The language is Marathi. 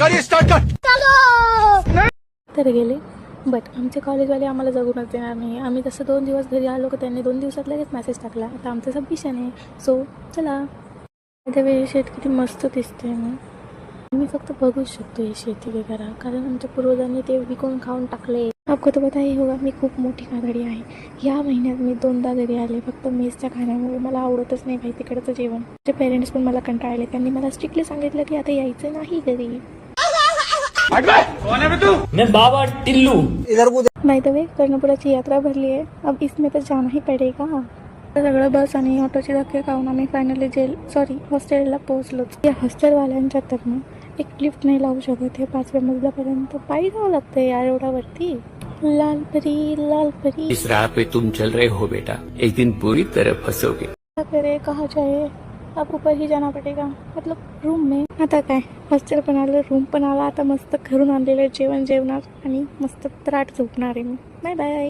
गाड़ी स्टार्ट कर। तर गेले. बट आमचे कॉलेजवाले आम्हाला जगूनच देणार नाही. आम्ही जसं 2 दिवस घरी आलो की त्यांनी 2 दिवसात लगेच मेसेज टाकला, आता आमचं सबमिशन आहे. सो चला. त्या वेळी शेत किती मस्त दिसते ना. आम्ही फक्त बघूच शकतो हे शेती वगैरे, कारण आमच्या पूर्वजांनी ते विकून खाऊन टाकले. आपको तो पता ही होगा, मी खूप मोठी खाणारी आहे. या महिन्यात मी 2दा घरी आले फक्त मेसच्या खाण्यामुळे. मला आवडतच नाही भाई तिकडचं जेवण. माझे पेरेंट्स पण मला कंटाळले. त्यांनी मला स्ट्रिक्टली सांगितलं की आता यायचं नाही घरी. मैं बाबा टिल्लू। बाय द वे, कर्णपुराची यात्रा भरली आहे. अब इसमें तर जाना ही पडेगा. सगळं बस आणि ऑटोचे धक्के खाऊन आम्ही फायनली हॉस्टेलला पोहोचलोच. या हॉस्टेलवाल्यांच्या तर ना एक लिफ्ट नाही लावू शकत. हे 5व्या मजल्यापर्यंत पायी जावं लागतं यार एवढा वरती. लाल परी इस राह पे तुम चल रहे हो बेटा, एक दिन पूरी तरह फंसोगे। क्या करे, कहाँ जाए, अब ऊपर ही जाना पडेगा, मतलब रूम में. आता काय, हॉस्टेल पण आलं, रूम पण आला. आता मस्त घरून आणलेलं जेवण जेवणार आणि मस्त त्राट झोपणार आहे मी. Bye bye.